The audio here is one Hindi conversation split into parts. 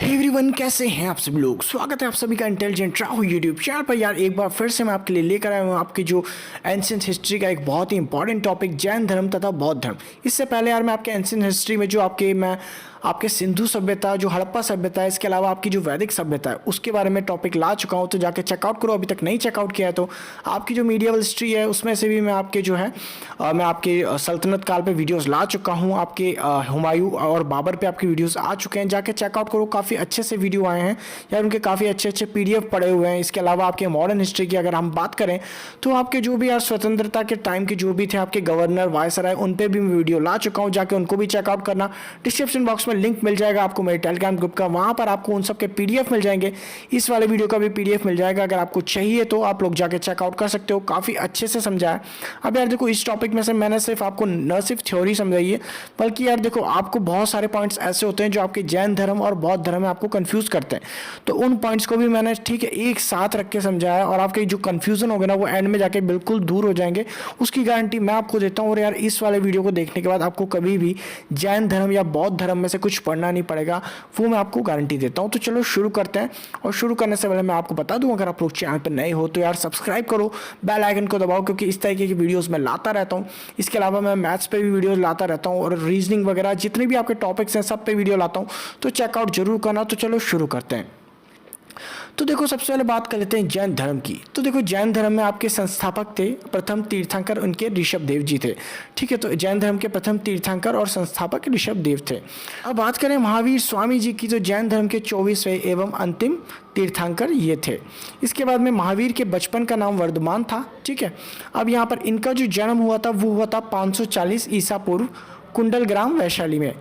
एवरीवन, कैसे हैं आप सभी लोग। स्वागत है आप सभी का इंटेलिजेंट राहु यूट्यूब चैनल पर। यार एक बार फिर से मैं आपके लिए लेकर आया हूँ आपकी जो एंशिएंट हिस्ट्री का एक बहुत ही इंपॉर्टेंट टॉपिक, जैन धर्म तथा बौद्ध धर्म। इससे पहले यार मैं आपके एंशिएंट हिस्ट्री में जो आपके सिंधु सभ्यता, जो हड़प्पा सभ्यता है, इसके अलावा आपकी जो वैदिक सभ्यता है उसके बारे में टॉपिक ला चुका हूँ, तो जाके चेकआउट करो। अभी तक नहीं चेकआउट किया है तो आपकी जो मीडिएवल हिस्ट्री है उसमें से भी मैं आपके सल्तनत काल पे वीडियोस ला चुका हूँ। आपके हुमायूं और बाबर पे आपके वीडियोस आ चुके हैं, जाके चेकआउट करो। काफ़ी अच्छे से वीडियो आए हैं यार, उनके काफ़ी अच्छे अच्छे PDF पड़े हुए हैं। इसके अलावा आपके मॉडर्न हिस्ट्री की अगर हम बात करें तो आपके जो भी यार स्वतंत्रता के टाइम के जो भी थे आपके गवर्नर, वायसराय, उन पे भी मैं वीडियो ला चुका हूँ, जाके उनको भी चेकआउट करना। डिस्क्रिप्शन बॉक्स में लिंक मिल जाएगा आपको मेरे टेलीग्राम ग्रुप का, वहाँ पर आपको उन सब के PDF मिल जाएंगे। इस वाले वीडियो का भी PDF मिल जाएगा, अगर आपको चाहिए तो आप लोग जाके चेकआउट कर सकते हो। काफ़ी अच्छे से समझाया। अब यार देखो, इस टॉपिक में से मैंने सिर्फ आपको न सिर्फ थ्योरी समझाई है, बल्कि यार देखो आपको बहुत सारे पॉइंट्स ऐसे होते हैं जो आपके जैन धर्म और बौद्ध धर्म में आपको कंफ्यूज करते हैं। तो उन पॉइंट्स को भी मैंने ठीक है एक साथ रख के समझाया, और आपके जो कंफ्यूजन हो गए ना वो एंड में जाके बिल्कुल दूर हो जाएंगे, उसकी गारंटी मैं आपको देता हूँ। और यार इस वाले वीडियो को देखने के बाद आपको कभी भी जैन धर्म या बौद्ध धर्म में से कुछ पढ़ना नहीं पड़ेगा, वो मैं आपको गारंटी देता हूँ। तो चलो शुरू करते हैं। और शुरू करने से पहले मैं आपको बता दूं, अगर आप लोग चैनल पर नए हो तो यार सब्सक्राइब करो, बेल आइकन को दबाओ, क्योंकि इस तरीके की वीडियोस मैं लाता रहता हूँ। इसके अलावा मैं मैथ्स पे भी वीडियोस लाता रहता हूँ, और रीजनिंग वगैरह जितने भी आपके टॉपिक्स हैं सब पे वीडियो लाता हूँ, तो चेकआउट जरूर करना। तो चलो शुरू करते हैं। तो देखो, सबसे पहले बात कर लेते हैं जैन धर्म की। तो देखो, जैन धर्म में आपके संस्थापक थे, प्रथम तीर्थंकर उनके ऋषभ देव जी थे। ठीक है, तो जैन धर्म के प्रथम तीर्थंकर और संस्थापक ऋषभ देव थे। अब बात करें महावीर स्वामी जी की, तो जैन धर्म के 24वें एवं अंतिम तीर्थंकर ये थे। इसके बाद में महावीर के बचपन का नाम वर्धमान था। ठीक है, अब यहाँ पर इनका जो जन्म हुआ था वो हुआ था 540 ईसा पूर्व, कुंडल ग्राम, वैशाली में।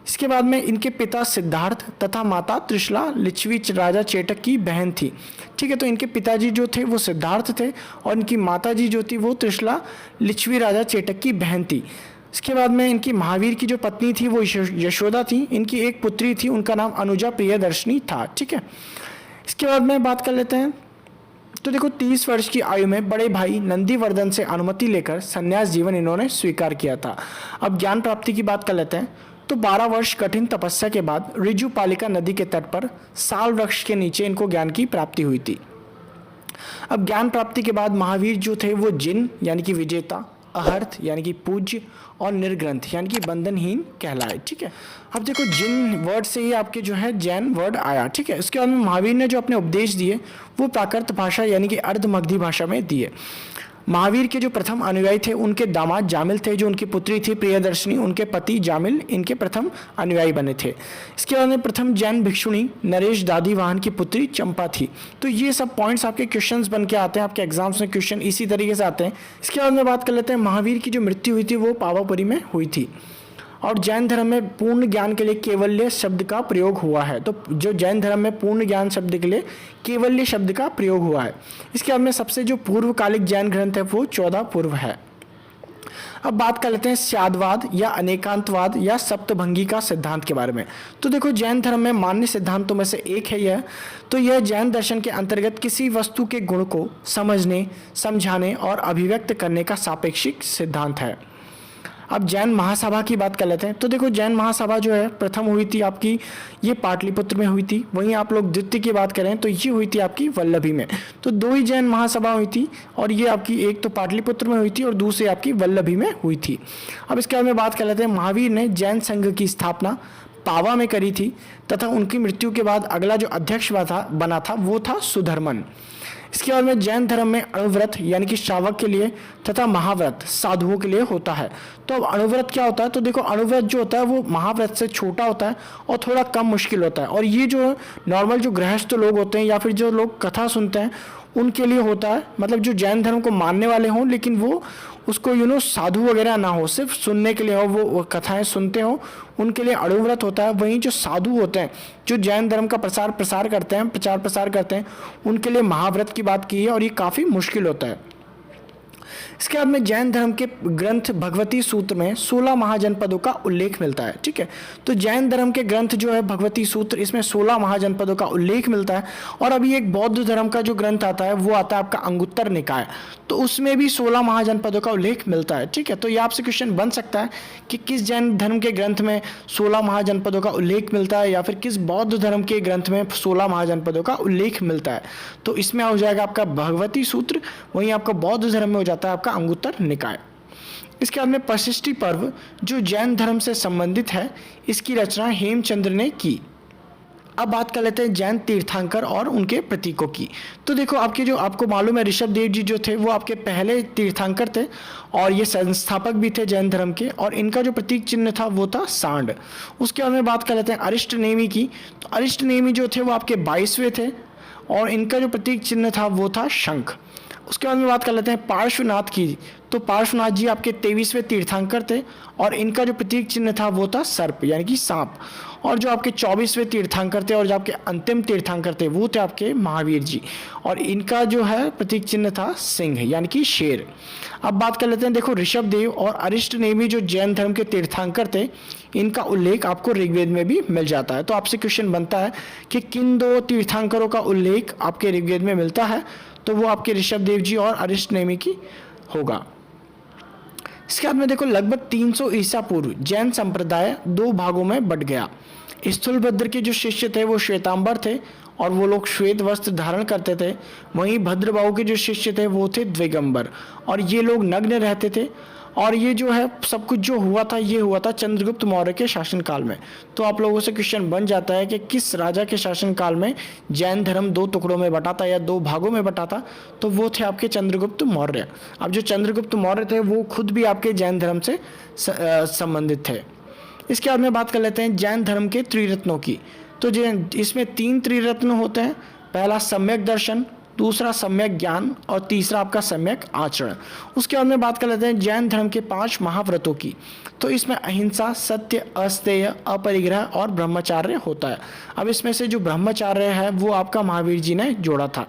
इसके बाद में इनके पिता सिद्धार्थ तथा माता त्रिशला लिच्छवी राजा चेटक की बहन थी। ठीक है, तो इनके पिताजी जो थे वो सिद्धार्थ थे, और इनकी माता जी जो थी वो त्रिशला लिच्छवी राजा चेटक की बहन थी। इसके बाद में इनकी महावीर की जो पत्नी थी वो यशोदा थी। इनकी एक पुत्री थी, उनका नाम अनुजा प्रियदर्शनी था। ठीक है, इसके बाद में बात कर लेते हैं। तो देखो, 30 वर्ष की आयु में बड़े भाई नंदीवर्धन से अनुमति लेकर संन्यास जीवन इन्होंने स्वीकार किया था। अब ज्ञान प्राप्ति की बात कर लेते हैं। तो 12 वर्ष कठिन तपस्या के बाद ऋजुपालिका नदी के तट पर साल वृक्ष के नीचे इनको ज्ञान की प्राप्ति हुई थी। अब ज्ञान प्राप्ति के बाद महावीर जो थे वो जिन यानी कि विजेता, अहर्थ यानी कि पूज्य, और निर्ग्रंथ यानी कि बंधनहीन कहलाए। ठीक है, अब देखो जिन वर्ड से ही आपके जो है जैन वर्ड आया। ठीक है, इसके बाद में महावीर ने जो अपने उपदेश दिए वो प्राकृत भाषा यानी कि अर्धमगधी भाषा में दिए। महावीर के जो प्रथम अनुयायी थे उनके दामाद जामिल थे, जो उनकी पुत्री थी प्रियदर्शनी, उनके पति जामिल इनके प्रथम अनुयायी बने थे। इसके बाद में प्रथम जैन भिक्षुणी नरेश दादीवाहन की पुत्री चंपा थी। तो ये सब पॉइंट्स आपके क्वेश्चंस बन के आते हैं, आपके एग्जाम्स में क्वेश्चन इसी तरीके से आते हैं। इसके बाद में बात कर लेते हैं, महावीर की जो मृत्यु हुई थी वो पावापुरी में हुई थी। और जैन धर्म में पूर्ण ज्ञान के लिए केवल्य शब्द का प्रयोग हुआ है। तो जो जैन धर्म में पूर्ण ज्ञान शब्द के लिए केवल्य शब्द का प्रयोग हुआ है। इसके बाद में सबसे जो पूर्वकालिक जैन ग्रंथ है वो 14 पूर्व है। अब बात कर लेते हैं स्यादवाद या अनेकांतवाद या सप्तभंगी का सिद्धांत के बारे में। तो देखो, जैन धर्म में मान्य सिद्धांतों में से एक है यह। तो यह जैन दर्शन के अंतर्गत किसी वस्तु के गुण को समझने, समझाने और अभिव्यक्त करने का सापेक्षिक सिद्धांत है। अब जैन महासभा की बात कर लेते हैं। तो देखो, जैन महासभा जो है प्रथम हुई थी आपकी ये पाटलिपुत्र में हुई थी। वहीं आप लोग द्वितीय की बात करें तो ये हुई थी आपकी वल्लभी में। तो दो ही जैन महासभा हुई थी, और ये आपकी एक तो पाटलिपुत्र में हुई थी और दूसरी आपकी वल्लभी में हुई थी। अब इसके बारे में बात कर लेते हैं। महावीर ने जैन संघ की स्थापना पावा में करी थी, तथा उनकी मृत्यु के बाद अगला जो अध्यक्ष बना था वो था सुधर्मन। इसके बाद में जैन धर्म में अणुव्रत यानी कि श्रावक के लिए तथा महाव्रत साधुओं के लिए होता है। तो अब अणुव्रत क्या होता है? तो देखो, अणुव्रत जो होता है वो महाव्रत से छोटा होता है और थोड़ा कम मुश्किल होता है। और ये जो नॉर्मल जो गृहस्थ लोग होते हैं या फिर जो लोग कथा सुनते हैं उनके लिए होता है। मतलब जो जैन धर्म को मानने वाले हों लेकिन वो उसको साधु वगैरह ना हो, सिर्फ सुनने के लिए हो, वो कथाएं सुनते हो, उनके लिए अणुव्रत होता है। वहीं जो साधु होते हैं जो जैन धर्म का प्रचार प्रसार करते हैं, उनके लिए महाव्रत की बात की है, और ये काफ़ी मुश्किल होता है। इसके बाद में जैन धर्म के ग्रंथ भगवती सूत्र में 16 महाजनपदों का उल्लेख मिलता है। ठीक है, तो जैन धर्म के ग्रंथ जो है भगवती सूत्र, इसमें 16 महाजनपदों का उल्लेख मिलता है। और अभी एक बौद्ध धर्म का जो ग्रंथ आता है वो आता है आपका अंगुत्तर निकाय, तो उसमें भी 16 महाजनपदों का उल्लेख मिलता है। ठीक है, तो ये आपसे क्वेश्चन बन सकता है कि किस जैन धर्म के ग्रंथ में 16 महाजनपदों का उल्लेख मिलता है या फिर किस बौद्ध धर्म के ग्रंथ में 16 महाजनपदों का उल्लेख मिलता है। तो इसमें हो जाएगा आपका भगवती सूत्र, वहीं आपका बौद्ध धर्म में हो जाता है आपका अंगुत्तर निकाय। इसके बाद में परसिष्टि पर्व जो जैन धर्म से संबंधित है, इसकी रचना हेमचंद्र ने की। अब बात कर लेते हैं जैन तीर्थंकर और उनके प्रतीकों की। तो देखो आपको मालूम है ऋषभ देव जी जो थे वो आपके पहले तीर्थंकर थे और ये संस्थापक भी थे जैन धर्म के, और इनका जो प्रतीक चिन्ह था वो था सांड। उसके बाद में बात कर लेते हैं अरिष्ट नेमि की। तो अरिष्ट नेमि जो थे वो आपके 22वें थे और इनका जो प्रतीक चिन्ह था वो था शंख। उसके बाद में बात कर लेते हैं पार्श्वनाथ की। तो पार्श्वनाथ जी आपके 23वें तीर्थंकर थे और इनका जो प्रतीक चिन्ह था वो था सर्प यानी कि सांप। और जो आपके 24वें तीर्थंकर थे और जो आपके अंतिम तीर्थंकर थे वो थे आपके महावीर जी, और इनका जो है प्रतीक चिन्ह था सिंह यानी कि शेर। अब बात कर लेते हैं, देखो ऋषभ देव और अरिष्ट नेमि जो जैन धर्म के तीर्थंकर थे, इनका उल्लेख आपको ऋग्वेद में भी मिल जाता है। तो आपसे क्वेश्चन बनता है कि किन दो तीर्थंकरों का उल्लेख आपके ऋग्वेद में मिलता है, तो वो आपके ऋषभ देव जी और अरिष्ट नेमि की होगा। इसके बाद में देखो लगभग 300 ईसा पूर्व जैन संप्रदाय 2 भागों में बट गया। स्थूलभद्र के जो शिष्य थे वो श्वेतांबर थे और वो लोग श्वेत वस्त्र धारण करते थे। वहीं भद्रबाहु के जो शिष्य थे वो थे द्विगंबर और ये लोग नग्न रहते थे। और ये जो है सब कुछ जो हुआ था ये हुआ था चंद्रगुप्त मौर्य के शासनकाल में। तो आप लोगों से क्वेश्चन बन जाता है कि किस राजा के शासनकाल में जैन धर्म 2 टुकड़ों में बटा था या 2 भागों में बटा था, तो वो थे आपके चंद्रगुप्त मौर्य। अब जो चंद्रगुप्त मौर्य थे वो खुद भी आपके जैन धर्म से संबंधित थे। इसके बाद में बात कर लेते हैं जैन धर्म के त्रिरत्नों की। तो इसमें 3 त्रिरत्न होते हैं। पहला सम्यक दर्शन, दूसरा सम्यक ज्ञान और तीसरा आपका सम्यक आचरण। उसके बाद में बात कर लेते हैं जैन धर्म के 5 महाव्रतों की। तो इसमें अहिंसा, सत्य, अस्तेय, अपरिग्रह और ब्रह्मचार्य होता है। अब इसमें से जो ब्रह्मचार्य है वो आपका महावीर जी ने जोड़ा था।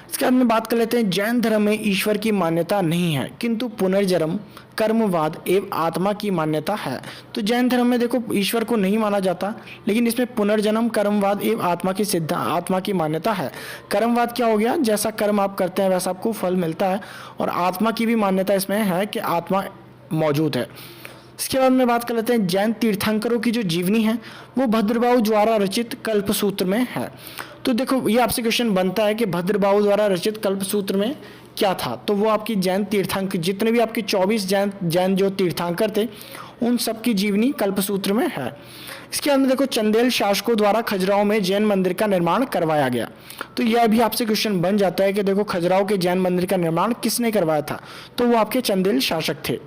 इसके बाद में बात कर लेते हैं जैन धर्म में ईश्वर की मान्यता नहीं है किंतु पुनर्जन्म, कर्मवाद एवं आत्मा की मान्यता है। तो जैन धर्म में देखो ईश्वर को नहीं माना जाता, लेकिन इसमें पुनर्जन्म, कर्मवाद एवं आत्मा की मान्यता है। कर्मवाद क्या हो गया, जैसा कर्म आप करते हैं वैसा आपको फल मिलता है, और आत्मा की भी मान्यता इसमें है कि आत्मा मौजूद है। इसके बाद में बात कर लेते हैं जैन तीर्थंकरों की जो जीवनी है वो भद्रबाहु द्वारा रचित कल्पसूत्र में है। तो देखो ये आपसे क्वेश्चन बनता है कि भद्रबाहु द्वारा रचित कल्पसूत्र में क्या था, तो वो आपकी जैन तीर्थंकर जितने भी आपके 24 जैन जो तीर्थंकर थे उन सब की जीवनी कल्पसूत्र में है। इसके अंदर देखो चंदेल शासकों द्वारा खजुराहो में जैन मंदिर का निर्माण करवाया गया। तो यह भी आपसे क्वेश्चन बन जाता है कि देखो खजुराहो के जैन मंदिर का निर्माण किसने करवाया था, तो वो आपके चंदेल शासक थे।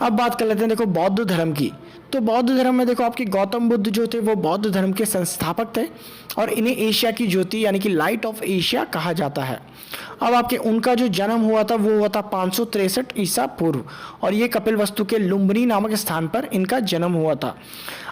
अब बात कर लेते हैं देखो बौद्ध धर्म की। तो बौद्ध धर्म में देखो आपके गौतम बुद्ध जो थे वो बौद्ध धर्म के संस्थापक थे और इन्हें एशिया की ज्योति यानी कि लाइट ऑफ एशिया कहा जाता है। अब आपके उनका जो जन्म हुआ था वो हुआ था 563 ईसा पूर्व, और ये कपिलवस्तु के लुम्बिनी नामक स्थान पर इनका जन्म हुआ था।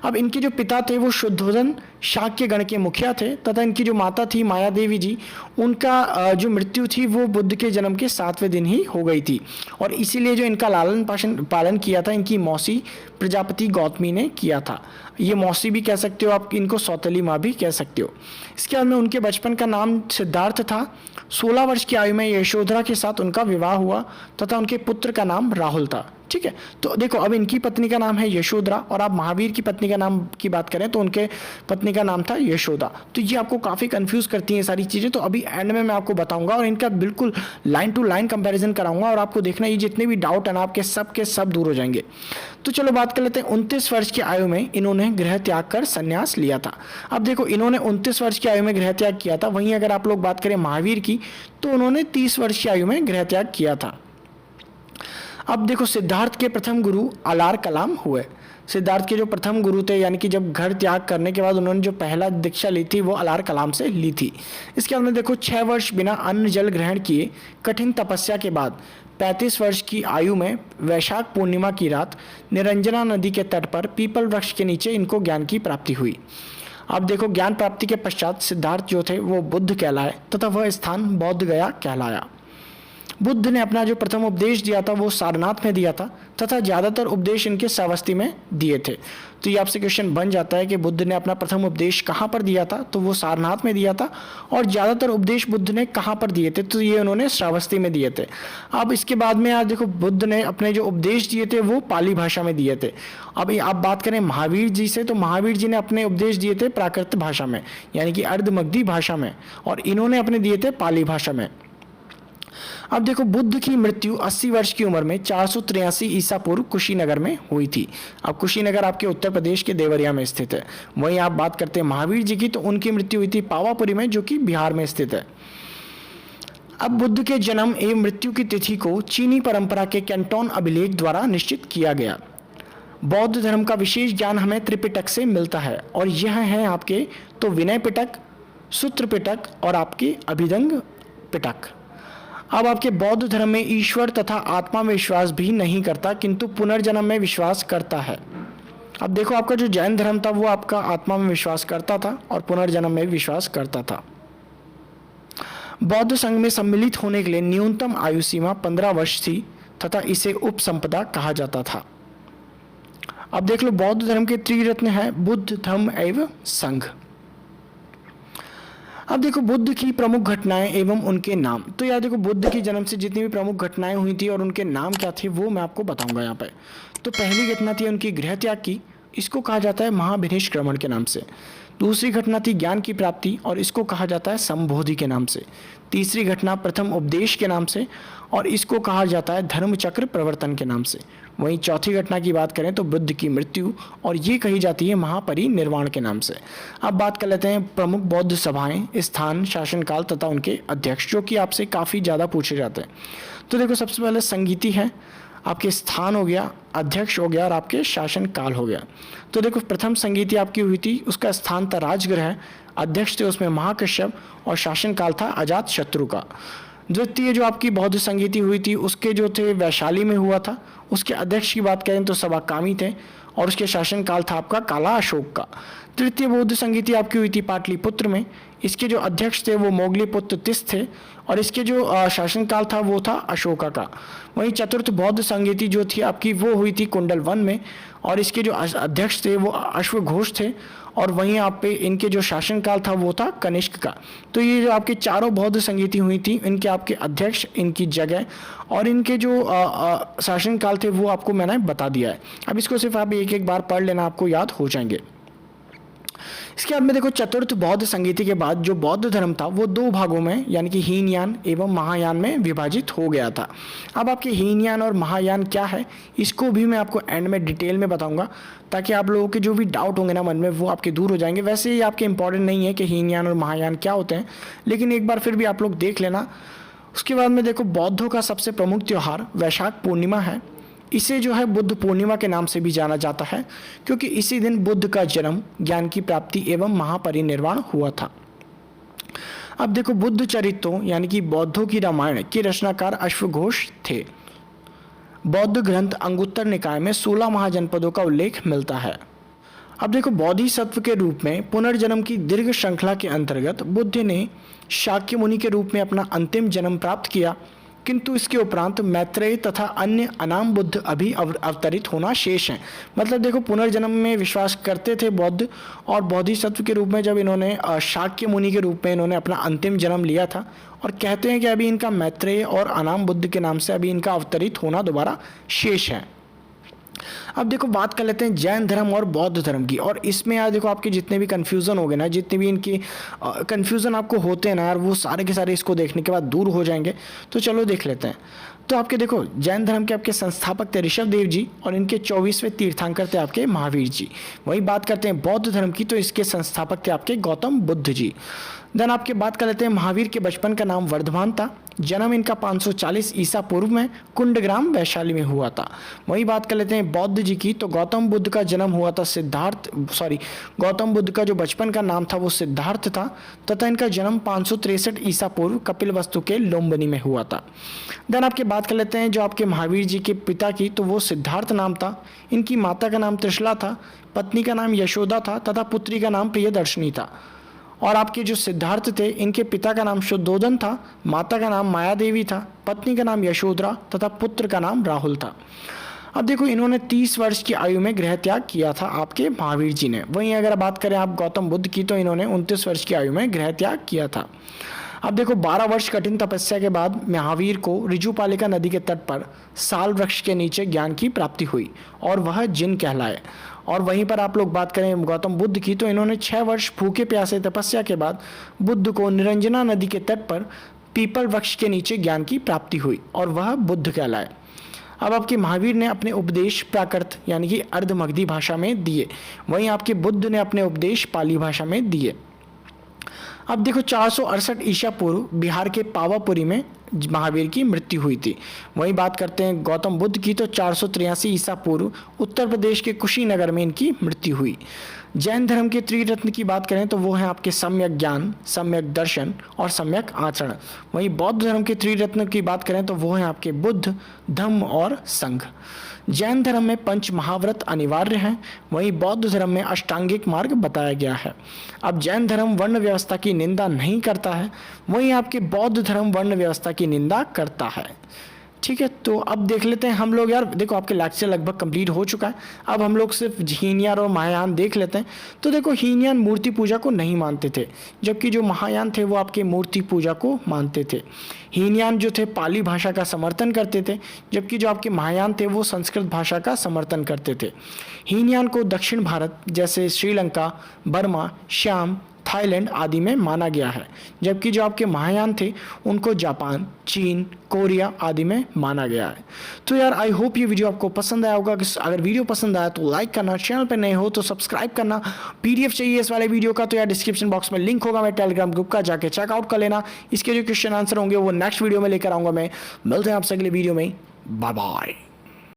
अब इनके जो पिता थे वो शुद्धोधन शाक्य गण के मुखिया थे, तथा इनकी जो माता थी माया देवी जी, उनका जो मृत्यु थी वो बुद्ध के जन्म के 7वें दिन ही हो गई थी, और इसीलिए जो इनका लालन पालन किया था इनकी मौसी प्रजापति गौतमी ने किया था। ये मौसी भी कह सकते हो आप, इनको सौतेली माँ भी कह सकते हो। इसके बाद में उनके बचपन का नाम सिद्धार्थ था। 16 वर्ष की आयु में यशोधरा के साथ उनका विवाह हुआ तथा उनके पुत्र का नाम राहुल था। ठीक है, तो देखो अब इनकी पत्नी का नाम है यशोधरा, और आप महावीर की पत्नी का नाम की बात करें तो उनके पत्नी का नाम था यशोदा। तो ये आपको काफ़ी कंफ्यूज करती हैं सारी चीज़ें, तो अभी एंड में मैं आपको बताऊंगा और इनका बिल्कुल लाइन टू लाइन कंपैरिजन कराऊंगा, और आपको देखना ये जितने भी डाउट है ना आपके सब के सब दूर हो जाएंगे। तो चलो बात कर लेते हैं 29 वर्ष की आयु में इन्होंने गृह त्याग कर संन्यास लिया था। अब देखो इन्होंने 29 वर्ष की आयु में गृह त्याग किया था, वहीं अगर आप लोग बात करें महावीर की तो उन्होंने 30 वर्ष की आयु में गृह त्याग किया था। अब देखो सिद्धार्थ के प्रथम गुरु अलार कलाम हुए। सिद्धार्थ के जो प्रथम गुरु थे यानी कि जब घर त्याग करने के बाद उन्होंने जो पहला दीक्षा ली थी वो अलार कलाम से ली थी। इसके बाद में देखो 6 वर्ष बिना अन्न जल ग्रहण किए कठिन तपस्या के बाद 35 वर्ष की आयु में वैशाख पूर्णिमा की रात निरंजना नदी के तट पर पीपल वृक्ष के नीचे इनको ज्ञान की प्राप्ति हुई। अब देखो ज्ञान प्राप्ति के पश्चात सिद्धार्थ जो थे वो बुद्ध कहलाए तथा वह स्थान बौद्ध गया कहलाया। बुद्ध ने अपना जो प्रथम उपदेश दिया था वो सारनाथ में दिया था तथा ज़्यादातर उपदेश इनके श्रावस्ती में दिए थे। तो ये आपसे क्वेश्चन बन जाता है कि बुद्ध ने अपना प्रथम उपदेश कहाँ पर दिया था, तो वो सारनाथ में दिया था। और ज़्यादातर उपदेश बुद्ध ने कहाँ पर दिए थे, तो ये उन्होंने श्रावस्ती में दिए थे। अब इसके बाद में आज देखो बुद्ध ने अपने जो उपदेश दिए थे वो पाली भाषा में दिए थे। अब आप बात करें महावीर जी से, तो महावीर जी ने अपने उपदेश दिए थे प्राकृत भाषा में यानी कि अर्धमगधी भाषा में, और इन्होंने अपने दिए थे पाली भाषा में। अब देखो बुद्ध की मृत्यु 80 वर्ष की उम्र में 483 ईसा पूर्व कुशीनगर में हुई थी। अब कुशीनगर आपके उत्तर प्रदेश के देवरिया में स्थित है। वहीं आप बात करते हैं महावीर जी की, तो उनकी मृत्यु हुई थी पावापुरी में, जो कि बिहार में स्थित है। अब बुद्ध के जन्म एवं मृत्यु की तिथि को चीनी परंपरा के कैंटोन अभिलेख द्वारा निश्चित किया गया। बौद्ध धर्म का विशेष ज्ञान हमें त्रिपिटक से मिलता है, और यह है आपके तो विनय पिटक, सूत्र पिटक और आपके अभिधंग पिटक। अब आपके बौद्ध धर्म में ईश्वर तथा आत्मा में विश्वास भी नहीं करता, किंतु पुनर्जन्म में विश्वास करता है। अब देखो आपका जो जैन धर्म था वो आपका आत्मा में विश्वास करता था और पुनर्जन्म में विश्वास करता था। बौद्ध संघ में सम्मिलित होने के लिए न्यूनतम आयु सीमा 15 वर्ष थी तथा इसे उपसंपदा कहा जाता था। अब देख लो बौद्ध धर्म के त्रिरत्न है बुद्ध, धम्म एवं संघ। अब देखो बुद्ध की प्रमुख घटनाएं एवं उनके नाम। तो यार देखो बुद्ध की जन्म से जितनी भी प्रमुख घटनाएं हुई थी और उनके नाम क्या थे वो मैं आपको बताऊंगा यहाँ पे। तो पहली घटना थी उनकी गृह त्याग की, इसको कहा जाता है महाभिनिष्क्रमण के नाम से। दूसरी घटना थी ज्ञान की प्राप्ति, और इसको कहा जाता है संबोधि के नाम से। तीसरी घटना प्रथम उपदेश के नाम से, और इसको कहा जाता है धर्मचक्र प्रवर्तन के नाम से। वहीं चौथी घटना की बात करें तो बुद्ध की मृत्यु, और ये कही जाती है महापरिनिर्वाण के नाम से। अब बात कर लेते हैं प्रमुख बौद्ध सभाएं, स्थान, शासनकाल तथा उनके अध्यक्ष, जो कि आपसे काफ़ी ज़्यादा पूछे जाते हैं। तो देखो सबसे पहले संगीति है, आपके स्थान हो गया, अध्यक्ष हो गया और आपके शासन काल हो गया। तो देखो प्रथम संगीति आपकी हुई थी, उसका स्थान था राजगृह, अध्यक्ष थे उसमें महाकश्यप और शासन काल था अजात शत्रु का। द्वितीय जो आपकी बौद्ध संगीति हुई थी उसके जो थे वैशाली में हुआ था, उसके अध्यक्ष की बात करें तो सवाकामी थे और उसके शासन काल था आपका काला अशोक का। तृतीय बौद्ध संगीति आपकी हुई थी पाटलिपुत्र में, इसके जो अध्यक्ष थे वो मोगलीपुत्र तिस थे और इसके जो शासनकाल था वो था अशोका का। वहीं चतुर्थ बौद्ध संगीति जो थी आपकी वो हुई थी कुंडल वन में, और इसके जो अध्यक्ष थे वो अश्वघोष थे, और वहीं आप पे इनके जो शासनकाल था वो था कनिष्क का। तो ये जो आपके चारों बौद्ध संगीति हुई थी, इनके आपके अध्यक्ष, इनकी जगह और इनके जो शासनकाल थे वो आपको मैंने बता दिया है। अब इसको सिर्फ आप एक एक बार पढ़ लेना, आपको याद हो जाएंगे। इसके बाद में देखो चतुर्थ बौद्ध संगीति के बाद जो बौद्ध धर्म था वो दो भागों में यानी कि हीनयान एवं महायान में विभाजित हो गया था। अब आपके हीनयान और महायान क्या है इसको भी मैं आपको एंड में डिटेल में बताऊंगा, ताकि आप लोगों के जो भी डाउट होंगे ना मन में वो आपके दूर हो जाएंगे। वैसे ये आपके इंपॉर्टेंट नहीं है कि हीनयान और महायान क्या होते हैं, लेकिन एक बार फिर भी आप लोग देख लेना। उसके बाद में देखो बौद्धों का सबसे प्रमुख त्यौहार वैशाख पूर्णिमा है। इसे जो है बुद्ध पूर्णिमा के नाम से भी जाना जाता है, क्योंकि इसी दिन बुद्ध का जन्म, ज्ञान की प्राप्ति एवं महापरिनिर्वाण हुआ था। अब देखो बुद्ध चरित्रों यानी कि बौद्धों की रामायण के रचनाकार अश्वघोष थे। बौद्ध ग्रंथ अंगुत्तर निकाय में 16 महाजनपदों का उल्लेख मिलता है। अब देखो बोधिसत्व के रूप में पुनर्जन्म की दीर्घ श्रृंखला के अंतर्गत बुद्ध ने शाक्य मुनि के रूप में अपना अंतिम जन्म प्राप्त किया, किंतु इसके उपरांत मैत्रेय तथा अन्य अनाम बुद्ध अभी अवतरित होना शेष हैं। मतलब देखो पुनर्जन्म में विश्वास करते थे बौद्ध, और बोधिसत्व के रूप में जब इन्होंने शाक्य मुनि के रूप में इन्होंने अपना अंतिम जन्म लिया था, और कहते हैं कि अभी इनका मैत्रेय और अनाम बुद्ध के नाम से अभी इनका अवतरित होना दोबारा शेष है। अब देखो बात कर लेते हैं जैन धर्म और बौद्ध धर्म की, और इसमें यार देखो आपके जितने भी कन्फ्यूज़न हो गए ना, जितने भी इनकी कन्फ्यूज़न आपको होते हैं ना यार, वो सारे के सारे इसको देखने के बाद दूर हो जाएंगे। तो चलो देख लेते हैं। तो आपके देखो जैन धर्म के आपके संस्थापक थे ऋषभ देव जी, और इनके 24वें तीर्थंकर थे आपके महावीर जी। वही बात करते हैं बौद्ध धर्म की, तो इसके संस्थापक थे आपके गौतम बुद्ध जी। देन आपके बात कर लेते हैं महावीर के बचपन का नाम वर्धमान था। जन्म इनका 540 ईसा पूर्व में कुंडग्राम वैशाली में हुआ था। वही बात कर लेते हैं बौद्ध जी की, तो गौतम बुद्ध का जन्म हुआ था गौतम बुद्ध का जो बचपन का नाम था वो सिद्धार्थ था, तथा इनका जन्म 563 ईसा पूर्व कपिलवस्तु के लुम्बिनी में हुआ था। देन आपके बात कर लेते हैं जो आपके महावीर जी के पिता की, तो वो सिद्धार्थ नाम था। इनकी माता का नाम त्रिशला था, पत्नी का नाम यशोदा था तथा पुत्री का नाम प्रियदर्शनी था। और आपके जो सिद्धार्थ थे इनके पिता का नाम शुद्धोधन था, माता का नाम माया देवी था, पत्नी का नाम यशोधरा तथा पुत्र का नाम राहुल था। अब देखो इन्होंने 30 वर्ष की आयु में गृह त्याग किया था आपके महावीर जी ने। वहीं अगर बात करें आप गौतम बुद्ध की तो इन्होंने 29 वर्ष की आयु में गृह त्याग किया था। अब देखो 12 वर्ष कठिन तपस्या के बाद महावीर को ऋजुपालिका नदी के तट पर साल वृक्ष के नीचे ज्ञान की प्राप्ति हुई और वह जिन कहलाए। और वहीं पर आप लोग बात करें गौतम बुद्ध की तो इन्होंने 6 वर्ष भूखे प्यासे तपस्या के बाद बुद्ध को निरंजना नदी के तट पर पीपल वृक्ष के नीचे ज्ञान की प्राप्ति हुई और वह बुद्ध कहलाए। अब आपके महावीर ने अपने उपदेश प्राकृत यानी कि अर्धमगधी भाषा में दिए, वहीं आपके बुद्ध ने अपने उपदेश पाली भाषा में दिए। अब देखो 468 ईसा पूर्व बिहार के पावापुरी में महावीर की मृत्यु हुई थी। वहीं बात करते हैं गौतम बुद्ध की तो 483 ईसा पूर्व उत्तर प्रदेश के कुशीनगर में इनकी मृत्यु हुई। जैन धर्म के त्रिरत्न की बात करें तो वो है आपके सम्यक ज्ञान, सम्यक दर्शन और सम्यक आचरण। वहीं बौद्ध धर्म के त्रिरत्न की बात करें तो वो है आपके बुद्ध, धम्म और संघ। जैन धर्म में पंच महाव्रत अनिवार्य हैं, वहीं बौद्ध धर्म में अष्टांगिक मार्ग बताया गया है। अब जैन धर्म वर्ण व्यवस्था की निंदा नहीं करता है, वहीं आपके बौद्ध धर्म वर्ण व्यवस्था की निंदा करता है। ठीक है, तो अब देख लेते हैं हम लोग यार, देखो आपके लेक्चर लगभग कंप्लीट हो चुका है। अब हम लोग सिर्फ हीनयान और महायान देख लेते हैं। तो देखो हीनयान मूर्ति पूजा को नहीं मानते थे, जबकि जो महायान थे वो आपके मूर्ति पूजा को मानते थे। हीनयान जो थे पाली भाषा का समर्थन करते थे, जबकि जो आपके महायान थे वो संस्कृत भाषा का समर्थन करते थे। हीनयान को दक्षिण भारत जैसे श्रीलंका, बर्मा, श्याम, थाईलैंड आदि में माना गया है, जबकि जो आपके महायान थे उनको जापान, चीन, कोरिया आदि में माना गया है। तो यार आई होप ये वीडियो आपको पसंद आया होगा। अगर वीडियो पसंद आया तो लाइक करना, चैनल पर नए हो तो सब्सक्राइब करना। पीडीएफ चाहिए इस वाले वीडियो का तो यार डिस्क्रिप्शन बॉक्स में लिंक होगा मेरे टेलीग्राम ग्रुप का, जाके चेकआउट कर लेना। इसके जो क्वेश्चन आंसर होंगे वो नेक्स्ट वीडियो में लेकर आऊँगा मैं। मिलते हैं आपसे अगले वीडियो में, बाय बाय।